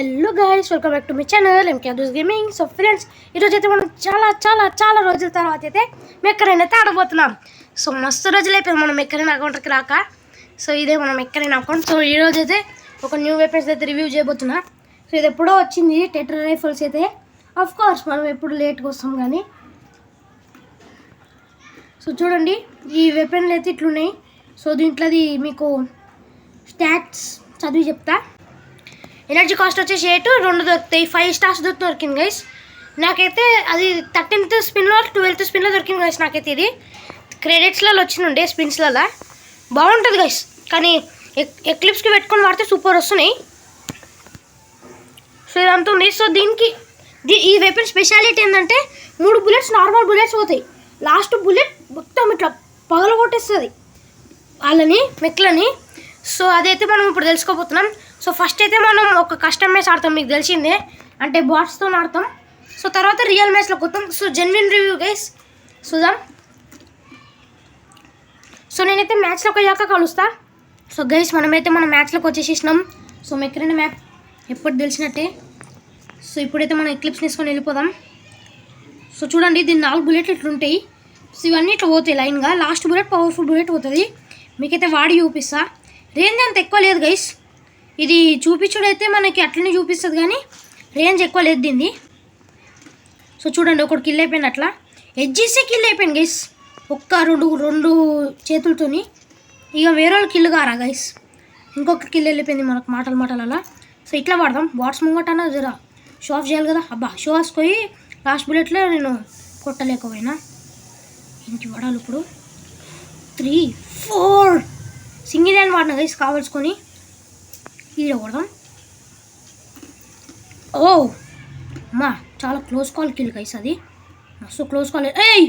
Hello guys, welcome back to my channel MK Adus gaming. So friends, ఈరోజు అయితే మనం చాలా రోజుల తర్వాత అయితే మెక్కరైన్ అయితే ఆడబోతున్నాం. సో మస్తు రోజులు అయిపోయింది మనం మెక్కరైన్ అకౌంట్కి రాక. సో ఇదే మనం మెక్కరైన్ అకౌంట్. సో ఈరోజు అయితే ఒక న్యూ వెపన్స్ అయితే రివ్యూ చేయబోతున్నా. సో ఇది ఎప్పుడో వచ్చింది టెట్రా రైఫల్స్ అయితే. ఆఫ్ కోర్స్ మనం ఎప్పుడు లేట్గా వస్తాం కానీ. సో చూడండి, ఈ వెపన్లు అయితే ఇట్లున్నాయి. సో దీంట్లోది మీకు స్టాట్స్ చదివి చెప్తా. ఎనర్జీ కాస్ట్ వచ్చేసి 8, 2 దొరుకుతాయి. 5 స్టార్స్ దొరికింది గైస్. నాకైతే అది 13th స్పిన్లో 12th స్పిన్లో దొరికింది గైస్. నాకైతే ఇది క్రెడిట్స్లలో వచ్చిండే స్పిన్స్లలో బాగుంటుంది గైస్. కానీ ఎక్లిప్స్కి పెట్టుకొని వాడితే సూపర్ వస్తున్నాయి. సో ఇదంతా ఉంది. సో దీనికి ఈ వెపన్ స్పెషాలిటీ ఏంటంటే 3 బుల్లెట్స్ నార్మల్ బుల్లెట్స్ పోతాయి. లాస్ట్ బుల్లెట్ మొత్తం ఇట్లా పగల కొట్టేస్తుంది వాళ్ళని మెక్లని. సో అదైతే మనం ఇప్పుడు తెలుసుకోబోతున్నాం. సో ఫస్ట్ అయితే మనం ఒక కస్టమ్ మ్యాచ్ ఆడతాం, మీకు తెలిసిందే, అంటే బాట్స్తో ఆడతాం. సో తర్వాత రియల్ మ్యాచ్లోకి వస్తాం. సో జెన్యున్ రివ్యూ గైస్ చూద్దాం. సో నేనైతే మ్యాచ్లోకి అయ్యాక కలుస్తా. సో గైస్ మనమైతే మన మ్యాచ్లోకి వచ్చేసేసినాం. సో మెక్కరైన్ మ్యాప్ ఎప్పుడు తెలిసినట్టే. సో ఇప్పుడైతే మనం ఎక్లిప్స్ తీసుకొని వెళ్ళిపోదాం. సో చూడండి, దీని 4 బుల్లెట్లు ఇట్లుంటాయి. సో ఇవన్నీ ఇట్లా పోతాయి లైన్గా. లాస్ట్ బుల్లెట్ పవర్ఫుల్ బుల్లెట్ పోతుంది. మీకైతే వాడి చూపిస్తా. రేంజ్ అంత ఎక్కువ లేదు గైస్. ఇది చూపించుడైతే మనకి అట్లనే చూపిస్తుంది కానీ రేంజ్ ఎక్కువ లేదు దీన్ని. సో చూడండి, ఒకటి కిల్ అయిపోయింది, అట్లా ఎడ్జెసే కిల్ అయిపోయింది గైస్. ఒక్క రెండు చేతులతోని. ఇక వేరే వాళ్ళు కిల్ కారా గైస్. ఇంకొక కిల్ వెళ్ళిపోయింది మనకు మాటలు అలా. సో ఇట్లా వాడదాం. బాట్స్ ముంగటన్నా జరా షో ఆఫ్ చేయాలి కదా. అబ్బా షో ఆఫ్ పోయి లాస్ట్ బుల్లెట్లో నేను కొట్టలేకపోయినా. ఇంటికి వాడాలి ఇప్పుడు. 3, 4 సింగిల్ హ్యాండ్ వాడిన గైస్ కావాల్సుకొని. ఈడ కొడదాం. ఓ అమ్మా, చాలా క్లోజ్ కాల్ కిల్ గైస్. అది మస్తు క్లోజ్ కాల్. ఏయ్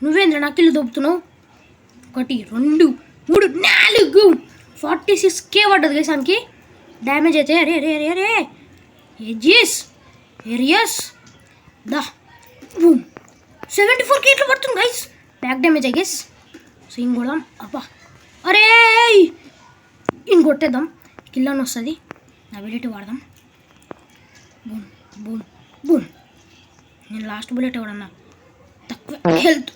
నువ్వేంద్ర నా కిల్ దొబ్బుతున్నావు. 1, 2, 3, 4 46k పడ్డది గైస్ దానికి డ్యామేజ్ అయితే. అరే అరే అరే అరే ఎడ్జెస్ ఏరియస్ దా బూమ్ 74k ఇట్లా పడుతుంది guys. Back damage guys. So ఇంకొడదాం. అబ్బా అరే ఇంకొట్టేద్దాం. కిల్ అని వస్తుంది. అబిలిటీ వాడదాం. Boom boom boom. నేను లాస్ట్ బుల్లెట్ ఎవడన్నా తక్కువ హెల్త్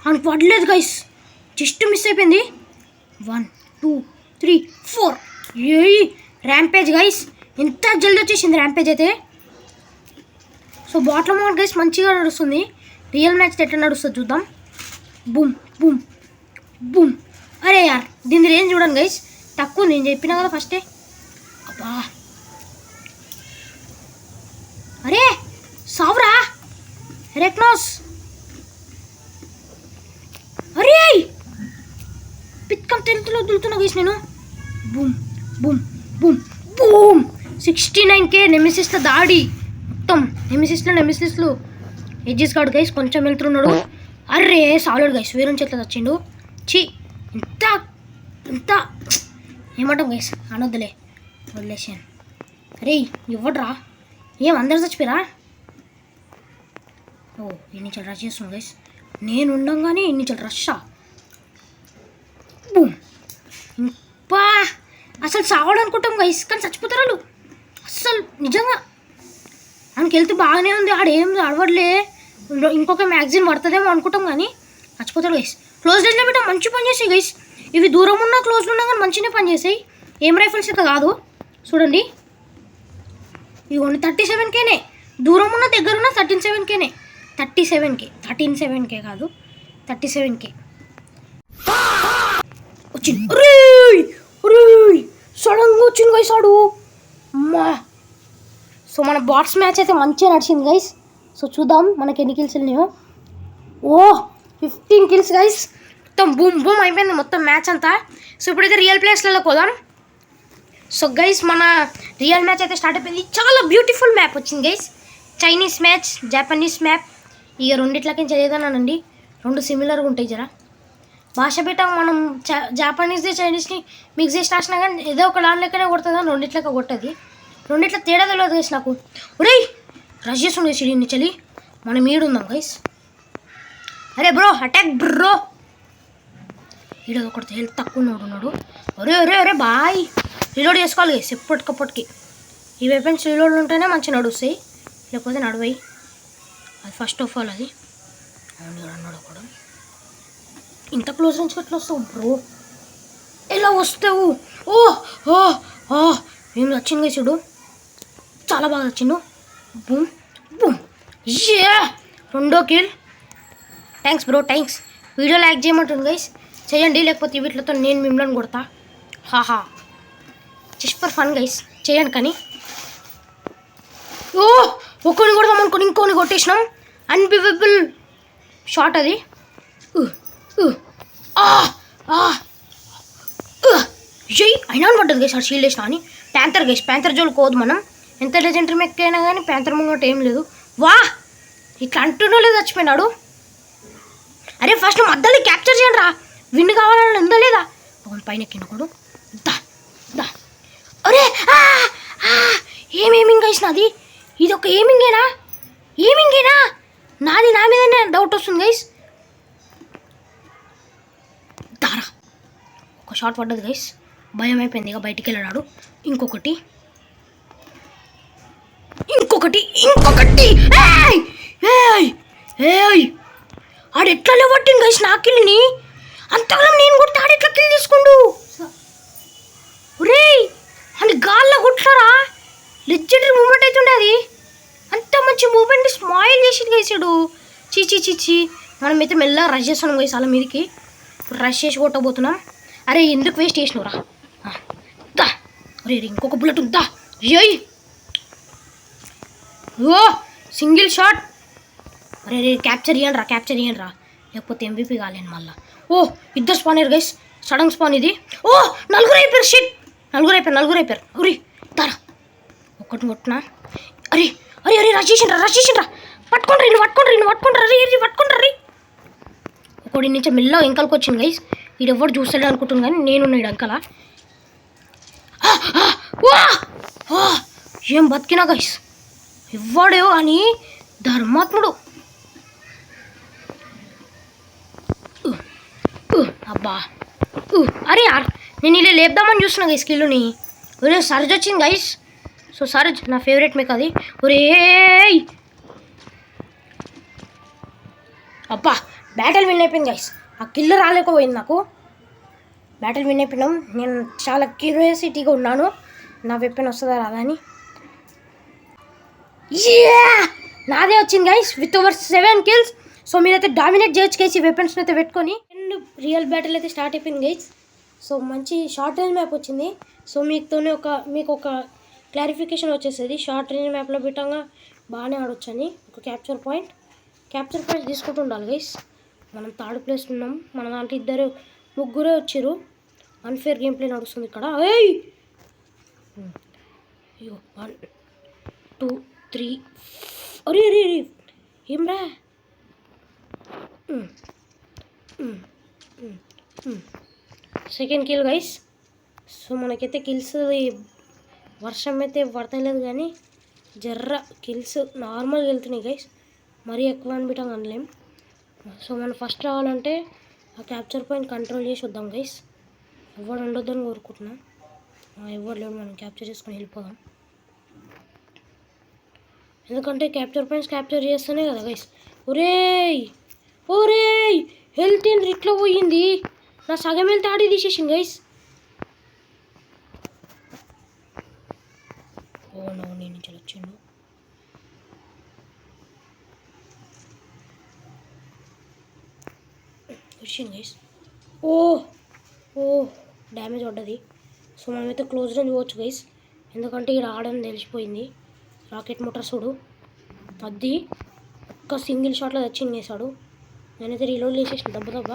అని పడలేదు గైస్. జస్ట్ మిస్ అయిపోయింది. 1, 2, 3, 4 ఏ ర్యాంపేజ్ గైస్. ఎంత జల్దీ వచ్చేసింది ర్యాంపేజ్ అయితే. సో బాట్ల మౌంట్ గైస్ మంచిగా నడుస్తుంది. రియల్ మ్యాచ్ ఎట్లా నడుస్తుంది చూద్దాం. Boom boom boom. అరే యార్ దీని రేంజ్ చూడండి గైస్, తక్కువ. నేను చెప్పినా కదా ఫస్టే. అబ్బా అరే సావరా రెక్నాస్. అరే పిక్కం తెలుతులో వదులుతున్నా గైస్ నేను. Boom boom boom boom. 69k నెమిసిస్ల దాడి మొత్తం. నెమిసిస్లు ఎడ్జెస్ కాడు గైస్. కొంచెం వెళ్తున్నాడు. Array salad guys. వేరే చేతిలో వచ్చిండు. చీ ఇంత ఏమంటాం గైస్. అనొద్దులే, వదిలేసాను. అరే ఇవ్వడ్రా. ఏం అందరు చచ్చిపోయారా? ఓ ఎన్నిచలు రష్ చేస్తున్నాడు గైస్. నేను ఉండంగానే ఎన్నిచలు రష్షా. బూమ్. ఇంకా అసలు చావడనుకుంటాం గైస్, కానీ చచ్చిపోతారు వాళ్ళు అస్సలు నిజంగా. ఆయనకి వెళ్తే బాగానే ఉంది, ఆడేం అడవట్లే. ఇంకొక మ్యాగజైన్ పడుతుందేమో అనుకుంటాం కానీ చచ్చిపోతాడు గైస్. క్లోజ్ రేంజ్లో పెట్టా మంచి పని చేసాయి గైస్. ఇవి దూరం ఉన్నా క్లోజ్లో ఉన్నా కానీ మంచిగానే పని చేసాయి. ఏం రైఫల్స్ అయితే కాదు. చూడండి ఇవి ఓన్లీ 37kనే. దూరం ఉన్న దగ్గర ఉన్న 37kనే. 13.7k కాదు 37k వచ్చింది. సడన్గా వచ్చింది గైస్ ఆడు. అమ్మా. సో మన బాట్స్ మ్యాచ్ అయితే మంచిగా నడిచింది గైస్. సో చూద్దాం మనకి ఎన్ని కిల్స్ వెళ్ళినాయో. ఓ 15 కిల్స్ గైస్. మొత్తం బూమ్ బూమ్ అయిపోయింది మొత్తం మ్యాచ్ అంతా. సో ఇప్పుడైతే రియల్ ప్లేస్లలో పోదాం. సో గైస్ మన రియల్ మ్యాచ్ అయితే స్టార్ట్ అయిపోయింది. చాలా బ్యూటిఫుల్ మ్యాప్ వచ్చింది guys. Chinese match, Japanese map. ఇక రెండిట్లకి చదివేదానండి. 2 సిమిలర్గా ఉంటాయి జరా. భాష పెట్ట మనం జాపనీస్ది చైనీస్ని మిక్స్ చేసి రాసినా కానీ ఏదో ఒక దానిలోనే కొడుతుంది కానీ రెండిట్లకి కొట్టది. రెండిట్ల తేడా తెలియదు గైస్ నాకు. ఒరేయ్ రష్ చేస్తుండే సిడీని చలి. మనం ఈడుందాం గైస్. అరే బ్రో అటాక్ బ్రో. ఈడ ఒకటి హెల్త్ తక్కువ ఉన్నాడు. అరే అరే అరే బాయ్. రీలోడ్ చేసుకోవాలి గైస్ ఎప్పటికప్పటికి. ఈ వెపన్స్ రీలోడ్ ఉంటేనే మంచిగా నడుస్తాయి, లేకపోతే నడవయి. అది ఫస్ట్ ఆఫ్ ఆల్ అది. అన్నాడు కూడా ఇంత క్లోజ్ నుంచి ఎట్లా వస్తావు బ్రో, ఎలా వస్తావు? ఓ ఓ ఓ ఏం వచ్చింది చూడు, చాలా బాగా వచ్చిండు. బూమ్ బూమ్ యే, రెండో kill. Thanks bro, thanks. Video like చేయమంటుంది గైస్, చేయండి, లేకపోతే వీటితో నేను మిమ్మల్ని కొడతా. హాహా, జస్ట్ ఫర్ ఫన్ గైస్, చేయండి. కానీ ఓ ఒక్కొని కొడదాం అనుకోని ఇంకోని కొట్టేసినాం. అన్బిలీవబుల్ షాట్ అది. జై అయినా పడ్డది గైస్, అది షీల్డ్ వేసినా అని. ప్యాంతర్ గైస్, ప్యాంతర్ జోలు కోదు మనం. ఎంత లెజెండరీ మెక్ అయినా కానీ ప్యాంతర్ ముంగట ఏం లేదు. వా, ఇట్లా అంటున్నో లేదు చచ్చిపోయినాడు. అరే ఫస్ట్ మధ్యలో క్యాప్చర్ చేయండి రా, విన్ కావాలని ఉందా లేదా? పైన ఎక్కినప్పుడు దా దా. అరే ఏమేమింగ్ గైస్ నాది, ఇది ఒక ఏమింగేనా? నాది నా మీదనే డౌట్ వస్తుంది గైస్. దారా ఒక షాట్ పడ్డది గైస్, భయం అయిపోయింది. ఇక బయటికి వెళ్ళాడు. ఇంకొకటి ఆడు ఎట్లా లేవట్టింది గైస్ నా కిల్ని. అంతకాలం నేను కొడితే ఆడు ఎట్లా కిల్ తీసుకుండు? రే అని గాల్లో కొట్టారా, లెజెండరీ మూమెంట్ అవుతుండే అది. అంత మంచి మూమెంట్ స్మైల్ చేసి గైసాడు. చీచి మనమైతే మెల్లగా రష్ చేస్తున్నాం గైస్ వాళ్ళ మీదకి. రష్ చేసి కొట్టబోతున్నాం. అరే ఎందుకు వేస్ట్ చేసినవురా? దా, అరే ఇంకొక బుల్లెట్ ఉందా? ఏయ్ ఓ సింగిల్ షాట్. అరే క్యాప్చర్ ఇయ్యండి రా, లేకపోతే MVP కాలేను మళ్ళా. ఓ ఇద్దరు స్పాన్ అయ్యారు గైస్, సడన్ స్పాన్ ఇది. ఓ నలుగురు అయిపోయారు. షిట్, నలుగురు అయిపోయారు. ఉరి దారా ఒక్కటి కొట్టినా. అరే రష్ చేసిండ్రా. పట్టుకుంటారు. ఒకటి నుంచి మెల్లగా వెంకలకి వచ్చింది గైస్. వీడు ఎవరు చూస్తాడు అనుకుంటున్నాను కానీ నేను వెంకల. ఏం బతికినా గైస్, ఇవ్వడేవో అని ధర్మాత్ముడు. అబ్బా అరే యార్, నేను ఇలా లేపుదామని చూస్తున్నా గైస్ కిల్లుని. ఒరే సర్జ్ వచ్చింది గైస్. సో సర్జ్ నా ఫేవరెట్ మేక్ అది. ఒరే అబ్బా బ్యాటిల్ విన్ అయిపోయింది గైస్. ఆ కిల్లు రాలేకపోయింది నాకు. బ్యాటిల్ విన్ అయిపోయినాం. నేను చాలా క్యూరియాసిటీగా ఉన్నాను, నా వెపన్ వస్తుందా రాదా అని. నాదే వచ్చింది guys with over 7 kills. So మీరైతే డామినేట్ చేయొచ్చు గైస్ ఈ వెపన్స్ని అయితే పెట్టుకొని. రియల్ బ్యాటిల్ అయితే స్టార్ట్ అయిపోయింది గైస్. సో మంచి షార్ట్ రేంజ్ మ్యాప్ వచ్చింది. సో మీకు ఒక క్లారిఫికేషన్ వచ్చేస్తుంది. షార్ట్ రేంజ్ మ్యాప్లో పెట్టంగా బాగానే ఆడొచ్చు అని. ఒక క్యాప్చర్ పాయింట్ తీసుకుంటూ ఉండాలి గైస్. మనం 3rd ప్లేస్ ఉన్నాం. మన దాంట్లో ముగ్గురే వచ్చారు. అన్ఫేర్ గేమ్ ప్లే నడుస్తుంది ఇక్కడ. అయ్యో 1 2 3 అరే ఏమ్రా. Second kill guys. సో మనకైతే కిల్స్ వర్షం అయితే పడతలేదు కానీ జర్ర కిల్స్ నార్మల్గా వెళ్తున్నాయి గైస్, మరీ ఎక్కువ అనిపించడం అనలేం. సో మనం ఫస్ట్ రావాలంటే ఆ క్యాప్చర్ పాయింట్ కంట్రోల్ చేసి వద్దాం గైస్. ఎవరు ఉండొద్దని కోరుకుంటున్నా. ఎవరు లేడు, మనం క్యాప్చర్ చేసుకొని వెళ్ళిపోదాం. ఎందుకంటే క్యాప్చర్ పాయింట్స్ క్యాప్చర్ చేస్తేనే కదా గైస్. ఒరే హెల్త్ ఏంటి ఇట్లా పోయింది? నా సగం హెల్త్ ఆడి తీసేసింది గైస్. ఓ నో, నేను నుంచి వచ్చిండు. వచ్చింది గైస్. ఓ డ్యామేజ్ పడ్డది. సో మనమైతే క్లోజ్ రేంజ్ పోవచ్చు గైస్, ఎందుకంటే ఇక్కడ ఆడని తెలిసిపోయింది. రాకెట్ మోటార్ చూడు, అది ఒక్క సింగిల్ షాట్లో తెచ్చింగేసాడు. నేనైతే రీలోడ్ చేసేసిన దెబ్బ.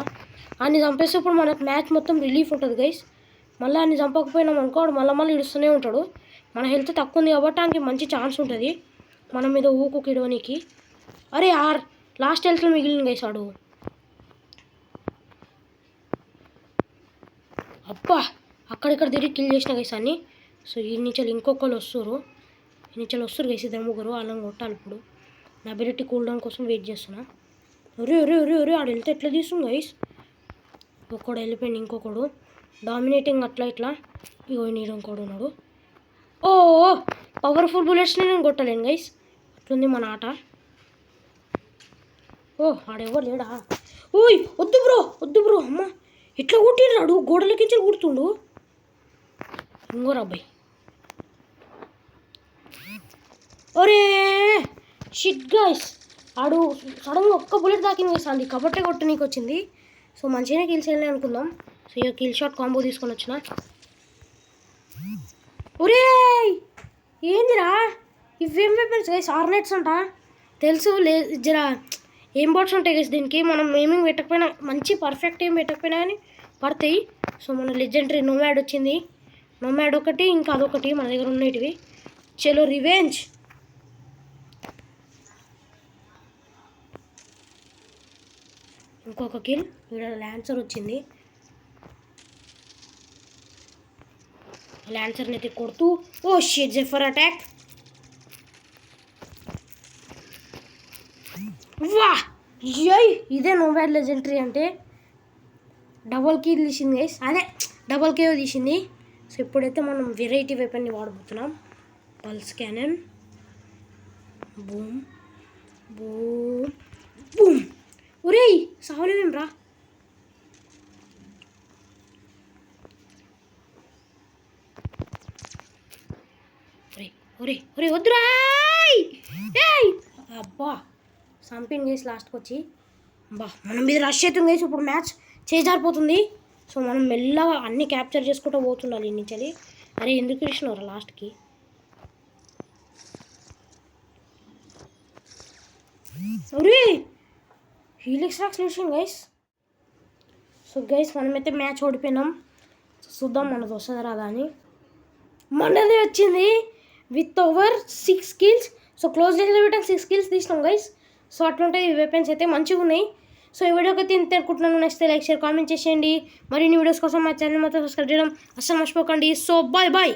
అన్ని చంపేస్తే ఇప్పుడు మనకు మ్యాచ్ మొత్తం రిలీఫ్ ఉంటుంది గైస్. మళ్ళీ అన్ని చంపకపోయినాం అనుకో మళ్ళీ ఇడుస్తూనే ఉంటాడు. మన హెల్త్ తక్కువ ఉంది కాబట్టి ఆయనకి మంచి ఛాన్స్ ఉంటుంది మన మీద కిడవనికి. అరే లాస్ట్ హెల్త్లో మిగిలిన గైస్ ఆడు. అబ్బా అక్కడిక్కడ తిరిగి కిల్ చేసిన గైస్ అన్ని. సో ఈ నుంచి ఇంకొకరు వస్తారు గైస్, 2-3 వాళ్ళని కొట్టాలి. ఇప్పుడు నా అబిలిటీ కూల్ డౌన్ కోసం వెయిట్ చేస్తున్నా. ఒరే ఆడు వెళ్తే ఎట్లా తీస్తుంది గైస్. ఒకడు వెళ్ళిపోయింది, ఇంకొకడు డామినేటింగ్ అట్లా ఇగో నీడు ఇంకోడు ఉన్నాడు. ఓ పవర్ఫుల్ బుల్లెట్స్ని నేను కొట్టలేను గైస్, అట్లుంది మన ఆట. ఓ ఆడెవరు లేడా? ఓయ్ వద్దు బ్రో అమ్మ, ఎట్లా కొట్టినాడు, గోడలకించి కుడుతుండు. ఇంకో రాబాయ్. ఒరే షిట్ గైస్, ఆడు సడన్గా ఒక్క బుల్లెట్ దాకింది వేస్తుంది కాబట్టి కొట్టు నీకు వచ్చింది. సో మంచిగానే కిల్స్ వెళ్ళి అనుకుందాం. సో ఇక కిల్ షాట్ కాంబో తీసుకొని వచ్చిన. ఒరే ఏందిరా ఇవేం వెపన్స్ గైస్? ఆర్నెట్స్ అంట తెలుసు. జరా ఏం బాట్స్ ఉంటాయి గైస్ దీనికి. మనం ఏమేమి పెట్టకపోయినా, మంచి పర్ఫెక్ట్ ఏం పెట్టకపోయినా కానీ పడతాయి. సో మన లెజెండరీ నోమాడ్ వచ్చింది. నోమాడ్ ఒకటి, ఇంకా అదొకటి మన దగ్గర ఉండేటివి. చలో రివెంజ్. ఇంకొక కిల్. ఇక్కడ ల్యాన్సర్ వచ్చింది. ల్యాన్సర్ని అయితే కొడుతూ, ఓ షిట్ జెఫర్ అటాక్. వా ఇదే నోమాడ్ లెజెండరీ అంటే. డబల్ కీ తీసింది గైస్, అదే డబల్ కేవ్ తీసింది. సో ఇప్పుడైతే మనం వెరైటీ వెపన్ని వాడబోతున్నాం. Pulse cannon. Boom boom boom. ఒరేయ్ సావలేమేం రా. ఒరే వద్దురా. అబ్బా సంపింగ్ చేసి లాస్ట్కి వచ్చి మనం మీద రష్ అవుతుంది గైస్. ఇప్పుడు మ్యాచ్ చేజారిపోతుంది. సో మనం మెల్లగా అన్ని క్యాప్చర్ చేసుకుంటూ పోతుండాలి నుంచి. అరే ఎందుకు ఇచ్చినారా లాస్ట్కి? ఒరే హీలిక్స్ రాక్స్ చూసాం గైస్. సో గైస్ మనమైతే మ్యాచ్ ఓడిపోయినాం. చూద్దాం మనది వస్తుందా రాదా అని. మనది వచ్చింది with over 6 kills. So close రేంజ్లో పెట్టాక 6 kills తీసినాం గైస్. సో అట్లుంటాయి ఈ వెపన్స్ అయితే, మంచిగా ఉన్నాయి. సో ఈ వీడియోకి అయితే ఇంత అనుకుంటున్నాను. నచ్చితే లైక్ షేర్ కామెంట్ చేసేయండి. మరిన్ని వీడియోస్ కోసం మా ఛానల్ మాత్రం సబ్స్క్రైబ్ చేయడం అస్సలు మర్చిపోకండి. So bye.